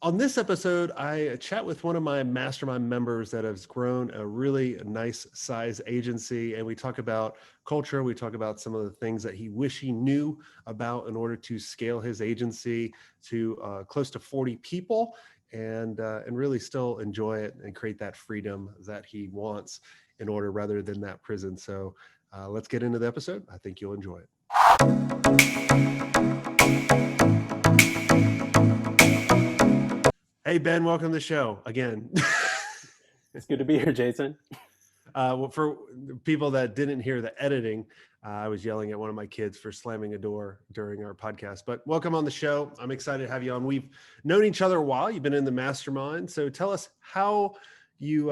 On this episode, I chat with one of my mastermind members that has grown a really nice size agency. And we talk about culture. We talk about some of the things that he wish he knew about in order to scale his agency to close to 40 people and really still enjoy it and create that freedom that he wants in order rather than that prison. So let's get into the episode. I think you'll enjoy it. Hey, Ben, welcome to the show again. It's good to be here, Jason. Well, for people that didn't hear the editing, I was yelling at one of my kids for slamming a door during our podcast. But welcome on the show. I'm excited to have you on. We've known each other a while. You've been in the mastermind. So tell us how you,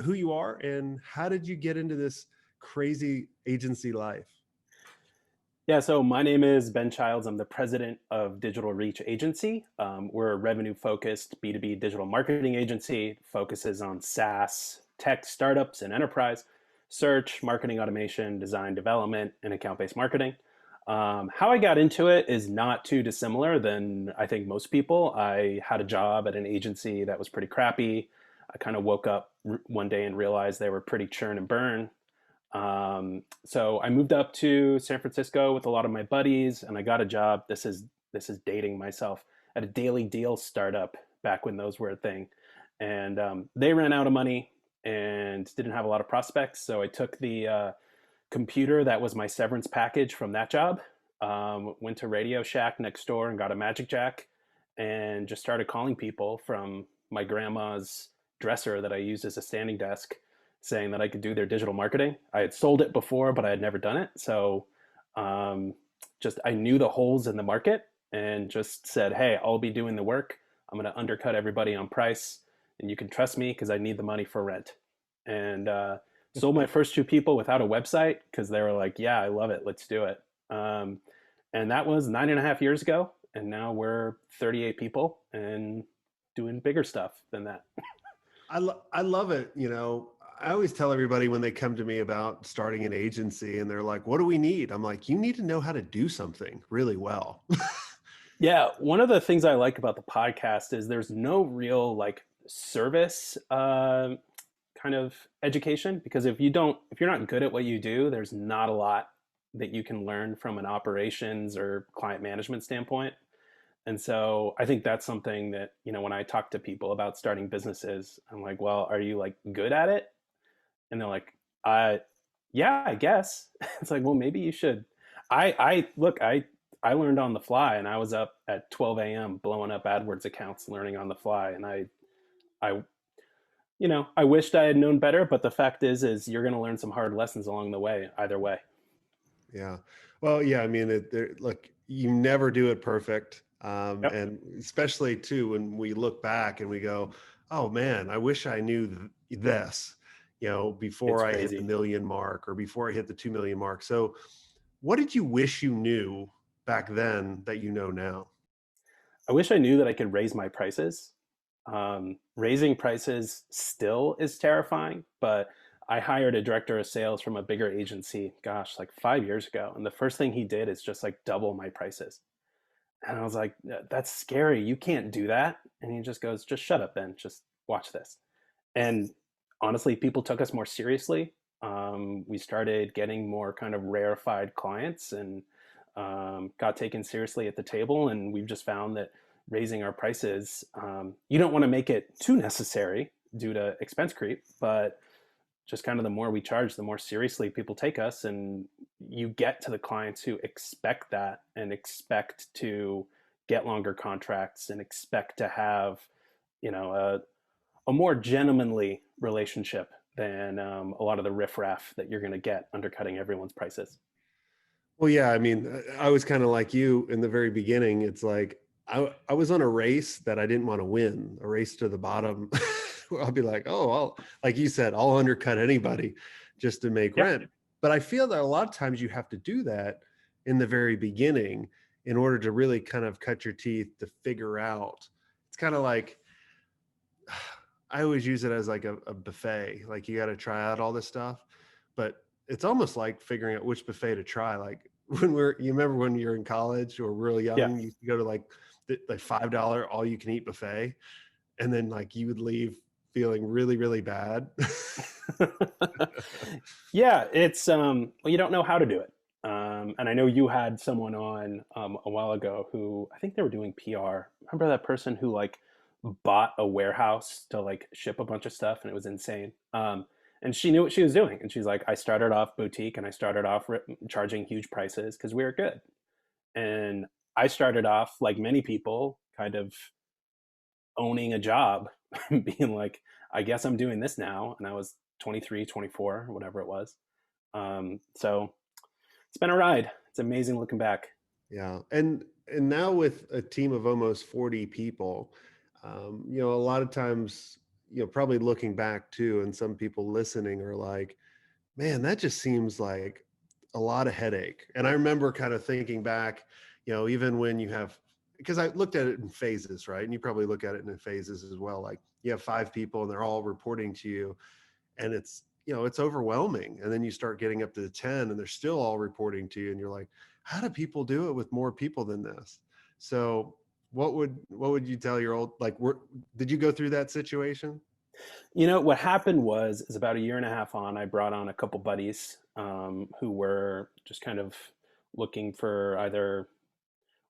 who you are, and how did you get into this crazy agency life? Yeah, so my name is Ben Childs. I'm the president of Digital Reach Agency. We're a revenue-focused B2B digital marketing agency, focuses on SaaS, tech startups, and enterprise, search, marketing automation, design development, and account-based marketing. How I got into it is not too dissimilar than I think most people. I had a job at an agency that was pretty crappy. I kind of woke up one day and realized they were pretty churn and burn. So I moved up to San Francisco with a lot of my buddies, and I got a job. This is dating myself, at a Daily Deal startup back when those were a thing, and they ran out of money and didn't have a lot of prospects. So I took the computer that was my severance package from that job, went to Radio Shack next door and got a Magic Jack, and just started calling people from my grandma's dresser that I used as a standing desk, saying that I could do their digital marketing. I had sold it before, but I had never done it. So just I knew the holes in the market and just said, hey, I'll be doing the work. I'm going to undercut everybody on price, and you can trust me because I need the money for rent. And sold my first two people without a website because they were like, yeah, I love it. Let's do it. And that was 9.5 years ago. And now we're 38 people and doing bigger stuff than that. I love it. I always tell everybody when they come to me about starting an agency and they're like, what do we need? I'm like, you need to know how to do something really well. Yeah, one of the things I like about the podcast is there's no real like service kind of education, because if you're not good at what you do, there's not a lot that you can learn from an operations or client management standpoint. And so I think that's something that, when I talk to people about starting businesses, I'm like, well, are you like good at it? And they're like, yeah, I guess. It's like, well, maybe you should. I learned on the fly, and I was up at 12 a.m. blowing up AdWords accounts, learning on the fly. And I wished I had known better, but the fact is you're going to learn some hard lessons along the way, either way. Yeah. Well, yeah, I mean, look, you never do it perfect. Yep. And especially too, when we look back and we go, oh man, I wish I knew this, It's before I hit the crazy. million mark or before I hit the 2 million mark. So what did you wish you knew back then that you know now? I wish I knew that I could raise my prices. Raising prices still is terrifying, but I hired a director of sales from a bigger agency, gosh, like 5 years ago. And the first thing he did is just like double my prices. And I was like, that's scary. You can't do that. And he just goes, just shut up then. Just watch this. And honestly, people took us more seriously. We started getting more kind of rarefied clients and got taken seriously at the table. And we've just found that raising our prices, you don't want to make it too necessary due to expense creep, but just kind of the more we charge, the more seriously people take us. And you get to the clients who expect that and expect to get longer contracts and expect to have, a more gentlemanly relationship than a lot of the riffraff that you're going to get undercutting everyone's prices. Well, yeah, I mean, I was kind of like you in the very beginning. It's like I was on a race that I didn't want to win, a race to the bottom. Where I'll be like, oh, like you said, I'll undercut anybody just to make Yeah. rent. But I feel that a lot of times you have to do that in the very beginning in order to really kind of cut your teeth to figure out. It's kind of like, I always use it as like a buffet. Like you got to try out all this stuff, but it's almost like figuring out which buffet to try. Like you remember when you're in college or real Yeah. young, you go to like like $5 all you can eat buffet, and then like you would leave feeling really, really bad. Yeah, it's well, you don't know how to do it. And I know you had someone on a while ago who I think they were doing PR. Remember that person who like bought a warehouse to like ship a bunch of stuff, and it was insane. And she knew what she was doing, and she's like, I started off boutique, and I started off charging huge prices because we were good. And I started off like many people, kind of owning a job, being like, I guess I'm doing this now. And I was 23, 24, whatever it was. So it's been a ride. It's amazing looking back. Yeah. And now with a team of almost 40 people, a lot of times, probably looking back too, and some people listening are like, man, that just seems like a lot of headache. And I remember kind of thinking back, even when you have, because I looked at it in phases, right? And you probably look at it in phases as well. Like you have 5 people and they're all reporting to you, and it's overwhelming. And then you start getting up to the 10 and they're still all reporting to you. And you're like, how do people do it with more people than this? So what would you tell your old, like, did you go through that situation? What happened was, is about a year and a half on, I brought on a couple buddies who were just kind of looking for either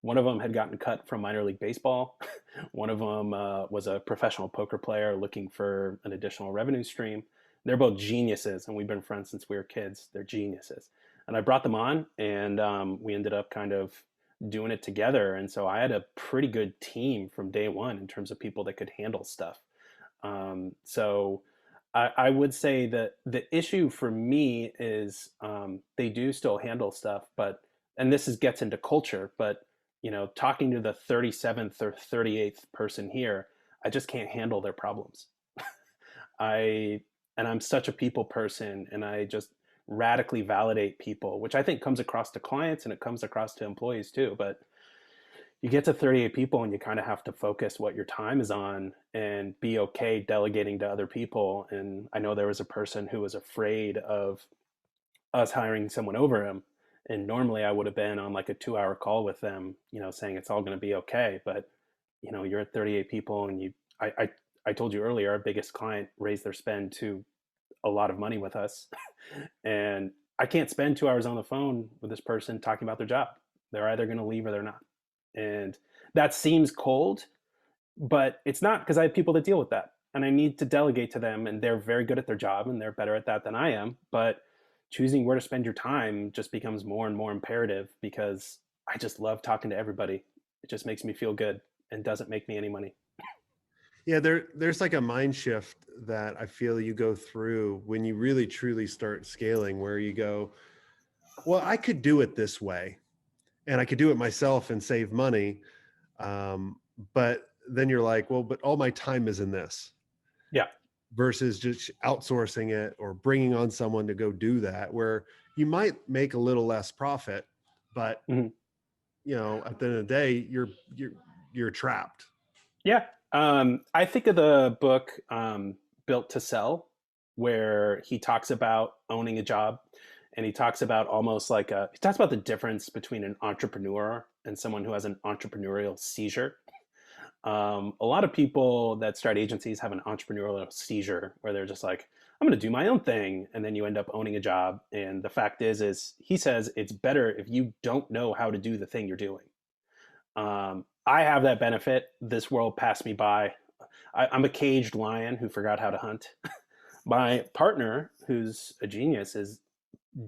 one of them had gotten cut from minor league baseball. One of them was a professional poker player looking for an additional revenue stream. They're both geniuses, and we've been friends since we were kids. They're geniuses. And I brought them on, and we ended up kind of doing it together. And so I had a pretty good team from day one in terms of people that could handle stuff. So I would say that the issue for me is they do still handle stuff, but and this gets into culture, but talking to the 37th or 38th person here, I just can't handle their problems. I and I'm such a people person, and I just radically validate people, which I think comes across to clients and it comes across to employees too. But you get to 38 people and you kind of have to focus what your time is on and be okay delegating to other people. And I know there was a person who was afraid of us hiring someone over him. And normally I would have been on like a 2 hour call with them, saying it's all going to be okay. But, you're at 38 people and I told you earlier, our biggest client raised their spend to a lot of money with us. And I can't spend 2 hours on the phone with this person talking about their job. They're either going to leave or they're not. And that seems cold, but it's not, because I have people that deal with that and I need to delegate to them, and they're very good at their job and they're better at that than I am. But choosing where to spend your time just becomes more and more imperative, because I just love talking to everybody. It just makes me feel good and doesn't make me any money. Yeah, there's like a mind shift that I feel you go through when you really truly start scaling, where you go, well, I could do it this way and I could do it myself and save money. But then you're like, well, but all my time is in this, Yeah. versus just outsourcing it or bringing on someone to go do that, where you might make a little less profit, but Mhm. at the end of the day, you're trapped. Yeah. I think of the book Built to Sell, where he talks about owning a job, and he talks about almost like he talks about the difference between an entrepreneur and someone who has an entrepreneurial seizure. A lot of people that start agencies have an entrepreneurial seizure where they're just like, I'm going to do my own thing. And then you end up owning a job. And the fact is he says it's better if you don't know how to do the thing you're doing. I have that benefit. This world passed me by. I'm a caged lion who forgot how to hunt. My partner, who's a genius, is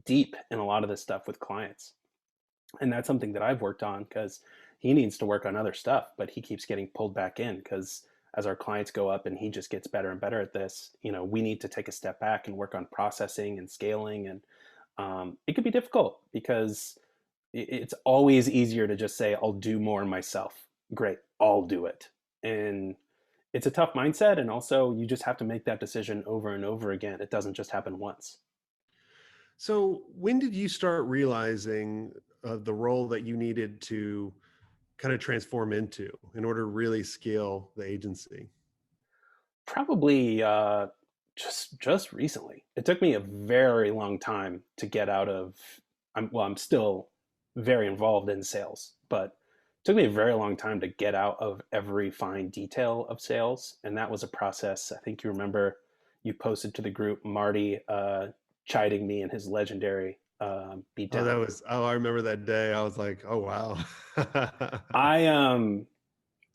deep in a lot of this stuff with clients. And that's something that I've worked on, because he needs to work on other stuff, but he keeps getting pulled back in because as our clients go up and he just gets better and better at this, we need to take a step back and work on processing and scaling. And it could be difficult because it's always easier to just say, I'll do more myself. Great, I'll do it. And it's a tough mindset. And also, you just have to make that decision over and over again. It doesn't just happen once. So when did you start realizing the role that you needed to kind of transform into in order to really scale the agency? Probably just recently. It took me a very long time to get out of. I'm still very involved in sales, but took me a very long time to get out of every fine detail of sales, and that was a process. I think you remember you posted to the group Marty chiding me in his legendary Oh, beatdown. I remember that day. I was like, oh, wow. I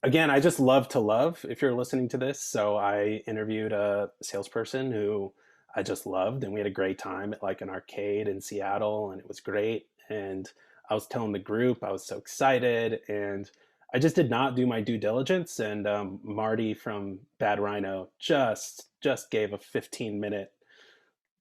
again, I just love to love. If you're listening to this, so I interviewed a salesperson who I just loved, and we had a great time at like an arcade in Seattle, and it was great. And I was telling the group I was so excited, and I just did not do my due diligence. And Marty from Bad Rhino just gave a 15-minute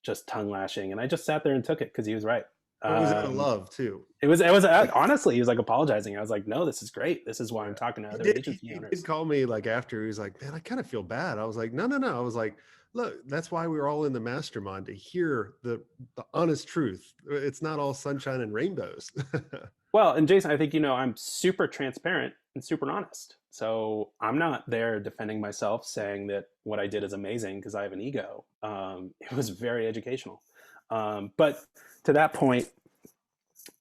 just tongue lashing, and I just sat there and took it because he was right. It was out of Um, love too. it was honestly, he was like apologizing. I was like, no, this is great. This is why I'm Yeah. talking to He other did agency he did owners. call me like after. He was like, "Man, I kind of feel bad." I was like, "No, no, no." I was like, "Look, that's why we're all in the mastermind to hear the honest truth. It's not all sunshine and rainbows." Well, and Jason, I think I'm super transparent and super honest. So I'm not there defending myself, saying that what I did is amazing because I have an ego. It was very educational. But to that point,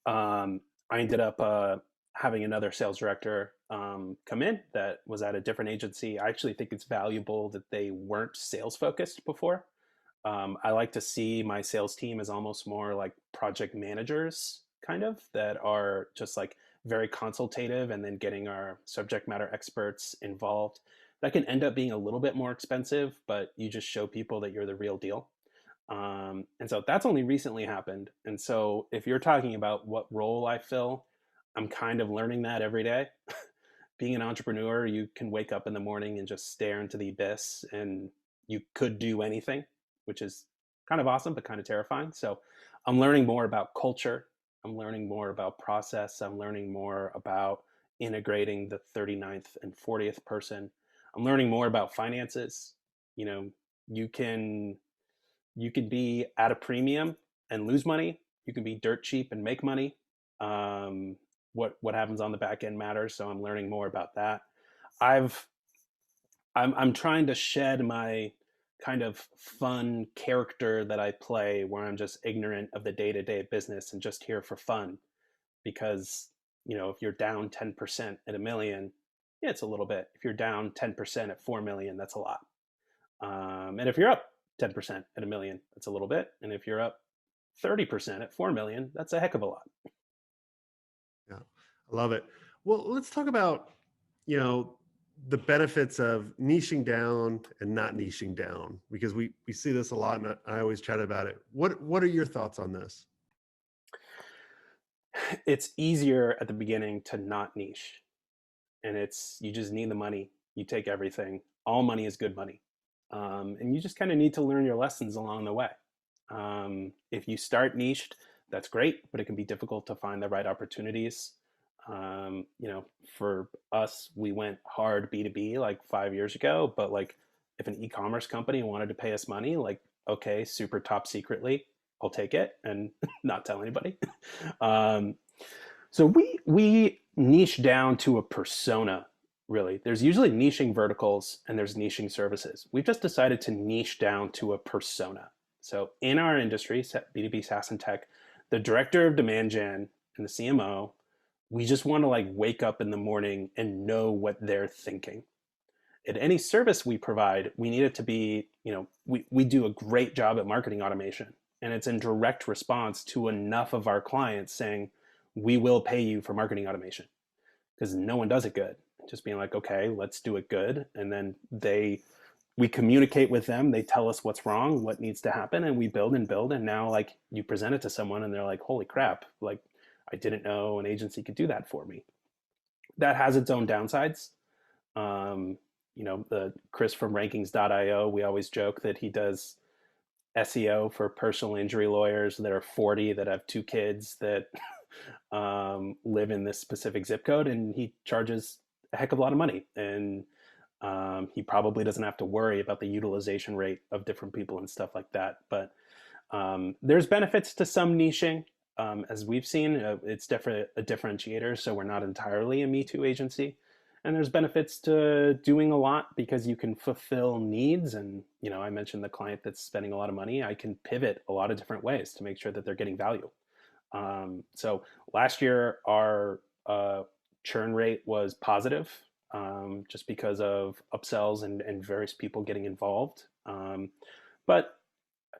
I ended up having another sales director come in that was at a different agency. I actually think it's valuable that they weren't sales focused before. I like to see my sales team as almost more like project managers, kind of, that are just like very consultative and then getting our subject matter experts involved. That can end up being a little bit more expensive, but you just show people that you're the real deal. And so that's only recently happened. And so if you're talking about what role I fill, I'm kind of learning that every day. Being an entrepreneur, you can wake up in the morning and just stare into the abyss and you could do anything, which is kind of awesome, but kind of terrifying. So I'm learning more about culture. I'm learning more about process. I'm learning more about integrating the 39th and 40th person. I'm learning more about finances. You know, you can you can be at a premium and lose money. You can be dirt cheap and make money. Um, what happens on the back end matters. So I'm learning more about that. I've I'm trying to shed my kind of fun character that I play, where I'm just ignorant of the day to day business and just here for fun. Because if you're down 10% at a million, yeah, it's a little bit. If you're down 10% at 4 million, that's a lot. And if you're up 10% at a million, that's a little bit. And if you're up 30% at 4 million, that's a heck of a lot. Yeah, I love it. Well, let's talk about, you know, the benefits of niching down and not niching down, because we see this a lot, and I always chat about it. What are your thoughts on this? It's easier at the beginning to not niche. And you just need the money. You take everything. All money is good money. And you just kind of need to learn your lessons along the way. If you start niched, that's great, but it can be difficult to find the right opportunities. For us, we went hard B2B like 5 years ago, but like if an e-commerce company wanted to pay us money, like, okay, super top secretly, I'll take it and not tell anybody. um, so we niche down to a persona, really. There's usually niching verticals and there's niching services. We've just decided to niche down to a persona. So in our industry, B2B SaaS and tech, the director of demand gen and the CMO, we just want to like wake up in the morning and know what they're thinking. At any service we provide, we need it to be, we do a great job at marketing automation. And it's in direct response to enough of our clients saying, we will pay you for marketing automation, because no one does it good. Just being like, okay, let's do it good. And then we communicate with them. They tell us what's wrong, what needs to happen, and we build and build. And now like you present it to someone and they're like, holy crap, like I didn't know an agency could do that for me. That has its own downsides. Um, the Chris from rankings.io, we always joke that he does SEO for personal injury lawyers that are 40 that have two kids that live in this specific zip code, and he charges a heck of a lot of money. And he probably doesn't have to worry about the utilization rate of different people and stuff like that. But there's benefits to some niching. As we've seen, it's definitely a differentiator. So we're not entirely a Me Too agency. And there's benefits to doing a lot because you can fulfill needs. And, I mentioned the client that's spending a lot of money. I can pivot a lot of different ways to make sure that they're getting value. So last year, our churn rate was positive, just because of upsells and various people getting involved. But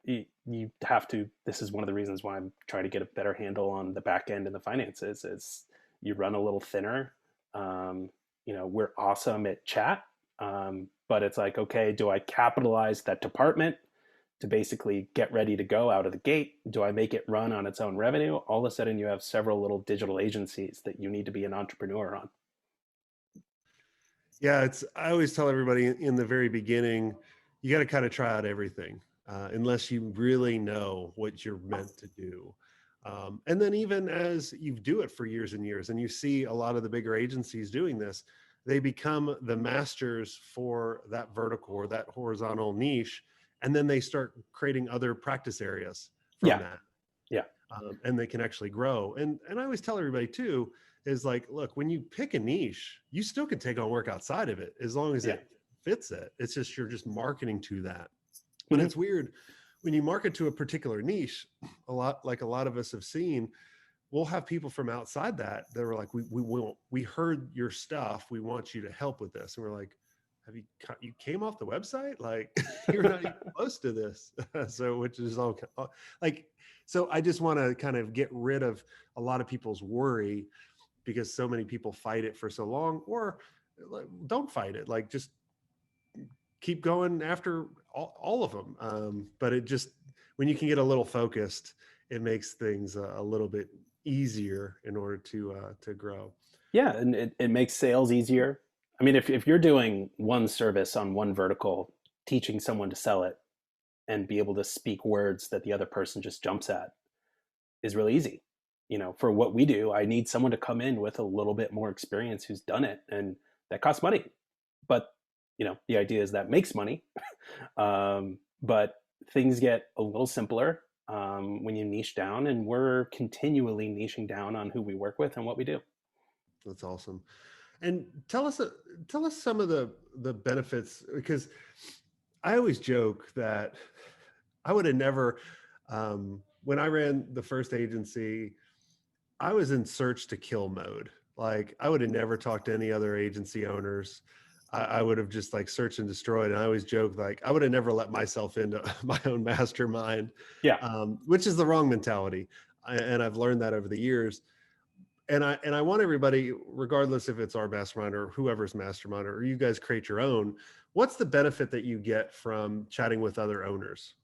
you have to, this is one of the reasons why I'm trying to get a better handle on the back end and the finances, is you run a little thinner. um, we're awesome at chat, but it's like, okay, do I capitalize that department to basically get ready to go out of the gate? Do I make it run on its own revenue? All of a sudden you have several little digital agencies that you need to be an entrepreneur on. Yeah, I always tell everybody in the very beginning, you got to kind of try out everything, unless you really know what you're meant to do. And then even as you do it for years and years, and you see a lot of the bigger agencies doing this, they become the masters for that vertical or that horizontal niche, and then they start creating other practice areas from Yeah. that, Yeah. and they can actually grow. And I always tell everybody too, is like, look, when you pick a niche, you still can take on work outside of it as long as Yeah. it fits it. It's just you're just marketing to that. And Mm-hmm. it's weird when you market to a particular niche, a lot of us have seen, we'll have people from outside that were like, we heard your stuff, we want you to help with this. And we're like, have you came off the website? Like you're not even close to this. So, which is all like, so I just want to kind of get rid of a lot of people's worry, because so many people fight it for so long, or like, don't fight it. Like just keep going after all of them. But it just, when you can get a little focused, it makes things a little bit easier in order to grow. Yeah, and it makes sales easier. I mean, if you're doing one service on one vertical, teaching someone to sell it and be able to speak words that the other person just jumps at is really easy. For what we do, I need someone to come in with a little bit more experience who's done it, and that costs money. But the idea is that makes money. But things get a little simpler when you niche down, and we're continually niching down on who we work with and what we do. That's awesome. And tell us some of the benefits, because I always joke that I would have never, when I ran the first agency, I was in search to kill mode. Like I would have never talked to any other agency owners. I would have just like searched and destroyed. And I always joke, like I would have never let myself into my own mastermind, Yeah. which is the wrong mentality. And I've learned that over the years. And I want everybody, regardless if it's our mastermind or whoever's mastermind, or you guys create your own, what's the benefit that you get from chatting with other owners?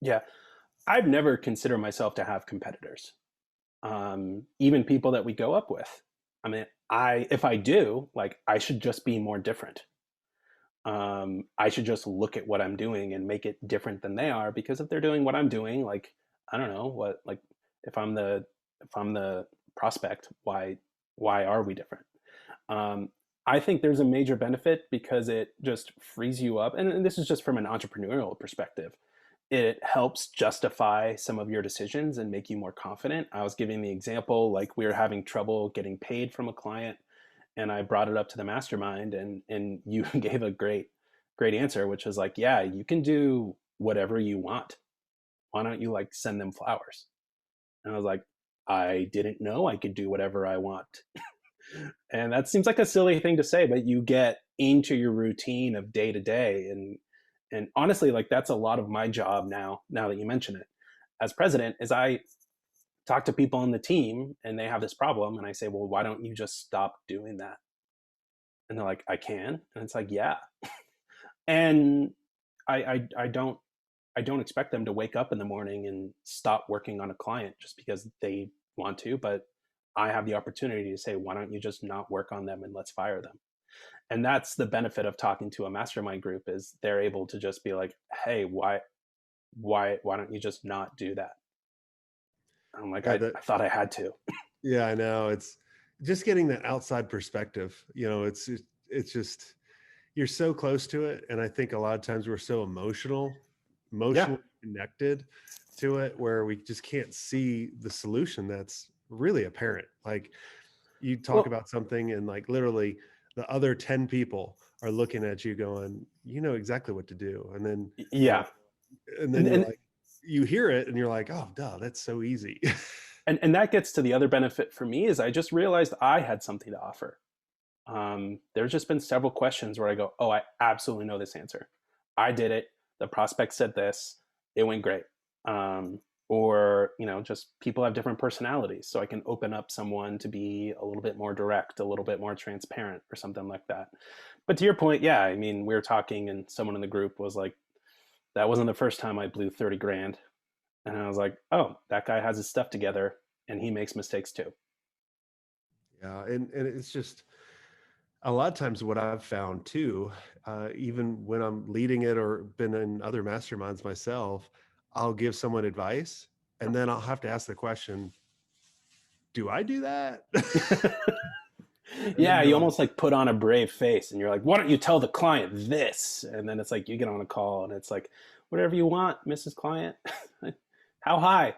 Yeah. I've never considered myself to have competitors, even people that we go up with. I mean, if I do, like, I should just be more different. I should just look at what I'm doing and make it different than they are, because if they're doing what I'm doing, like, I don't know what, like, if I'm the prospect, why are we different? Um, I think there's a major benefit because it just frees you up, and this is just from an entrepreneurial perspective. It helps justify some of your decisions and make you more confident. I was giving the example, like we were having trouble getting paid from a client, and I brought it up to the mastermind, and you gave a great answer, which was like, yeah, you can do whatever you want. Why don't you like send them flowers? And I was like, I didn't know I could do whatever I want. And that seems like a silly thing to say, but you get into your routine of day to day. And honestly, like that's a lot of my job now that you mention it, as president, is I talk to people on the team and they have this problem, and I say, well, why don't you just stop doing that? And they're like, I can. And it's like, yeah. And I don't expect them to wake up in the morning and stop working on a client just because they want to, but I have the opportunity to say, why don't you just not work on them and let's fire them? And that's the benefit of talking to a mastermind group, is they're able to just be like, hey, why don't you just not do that? I'm like, Yeah, I that, thought I had to. yeah, I know. It's just getting that outside perspective. It's just, you're so close to it. And I think a lot of times we're so Yeah. emotionally connected to it, where we just can't see the solution that's really apparent. Like you talk Well, about something and like literally the other 10 people are looking at you going, you know exactly what to do. And then, you know, yeah. and then And, you're and like, you hear it and you're like, oh, duh, that's so easy. And that gets to the other benefit for me is I just realized I had something to offer. There's just been several questions where I go, oh, I absolutely know this answer. I did it. The prospect said this. It went great. Um, or, just people have different personalities. So I can open up someone to be a little bit more direct, a little bit more transparent or something like that. But to your point, yeah, I mean, we were talking and someone in the group was like, that wasn't the first time I blew 30 grand. And I was like, oh, that guy has his stuff together and he makes mistakes too. Yeah, and it's just a lot of times what I've found too, even when I'm leading it or been in other masterminds myself, I'll give someone advice and then I'll have to ask the question, do I do that? And then Yeah, they're you like, almost like put on a brave face and you're like, why don't you tell the client this? And then it's like you get on a call and it's like, whatever you want, Mrs. Client. How high?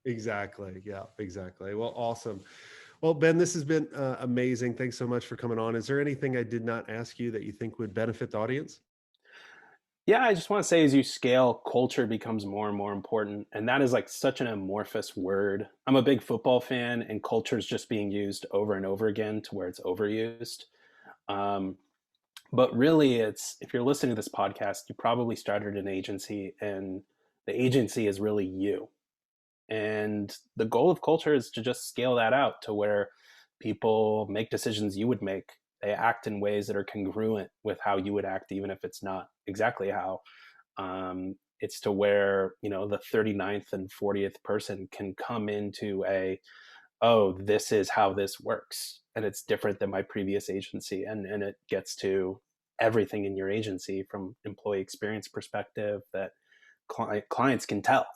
exactly. Yeah, exactly. Well, awesome. Well, Ben, this has been amazing. Thanks so much for coming on. Is there anything I did not ask you that you think would benefit the audience? Yeah, I just want to say as you scale, culture becomes more and more important. And that is like such an amorphous word. I'm a big football fan, and culture is just being used over and over again to where it's overused. Um, but really, it's if you're listening to this podcast, you probably started an agency, and the agency is really you. And the goal of culture is to just scale that out to where people make decisions you would make. They act in ways that are congruent with how you would act, even if it's not exactly how. It's to where, the 39th and 40th person can come into oh, this is how this works. And it's different than my previous agency. And it gets to everything in your agency from employee experience perspective that clients can tell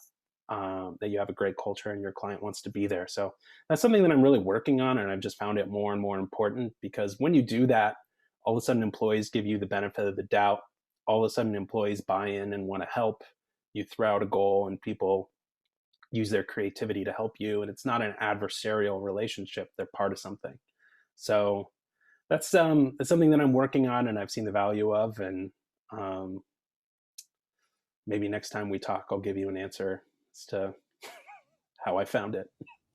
that you have a great culture and your client wants to be there. So that's something that I'm really working on. And I've just found it more and more important because when you do that, all of a sudden employees give you the benefit of the doubt. All of a sudden employees buy in and want to help. You throw out a goal and people use their creativity to help you. And it's not an adversarial relationship. They're part of something. So that's something that I'm working on and I've seen the value of. And um, maybe next time we talk, I'll give you an answer as to how I found it.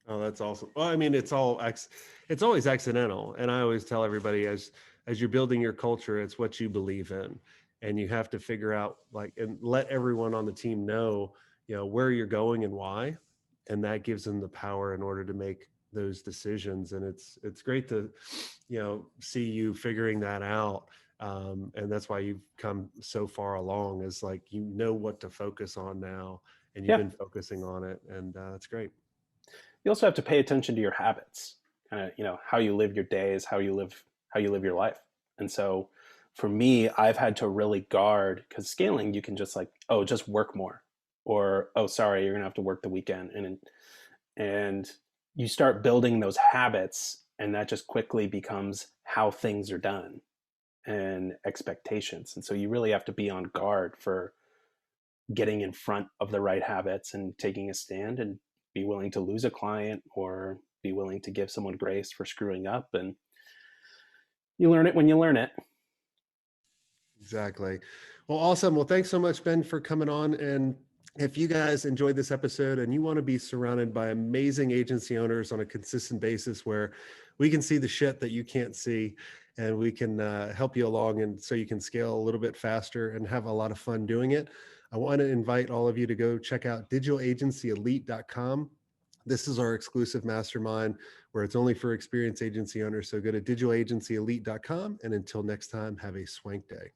Oh, that's awesome. Well, I mean, it's always accidental. And I always tell everybody as you're building your culture, it's what you believe in. And you have to figure out like and let everyone on the team know, where you're going and why. And that gives them the power in order to make those decisions. And it's great to, see you figuring that out. And that's why you've come so far along is like you know what to focus on now and you've Yeah. been focusing on it. And that's great. You also have to pay attention to your habits, kind of, how you live your days, how you live your life. And so for me, I've had to really guard because scaling, you can just like, oh, just work more, or oh, sorry, you're gonna have to work the weekend, and you start building those habits, and that just quickly becomes how things are done and expectations. And so you really have to be on guard for getting in front of the right habits and taking a stand and be willing to lose a client or be willing to give someone grace for screwing up. And you learn it when you learn it. Exactly. Well, awesome. Well, thanks so much, Ben, for coming on. And if you guys enjoyed this episode and you want to be surrounded by amazing agency owners on a consistent basis where we can see the shit that you can't see and we can help you along and so you can scale a little bit faster and have a lot of fun doing it, I want to invite all of you to go check out digitalagencyelite.com. This is our exclusive mastermind where it's only for experienced agency owners. So go to digitalagencyelite.com. And until next time, have a swank day.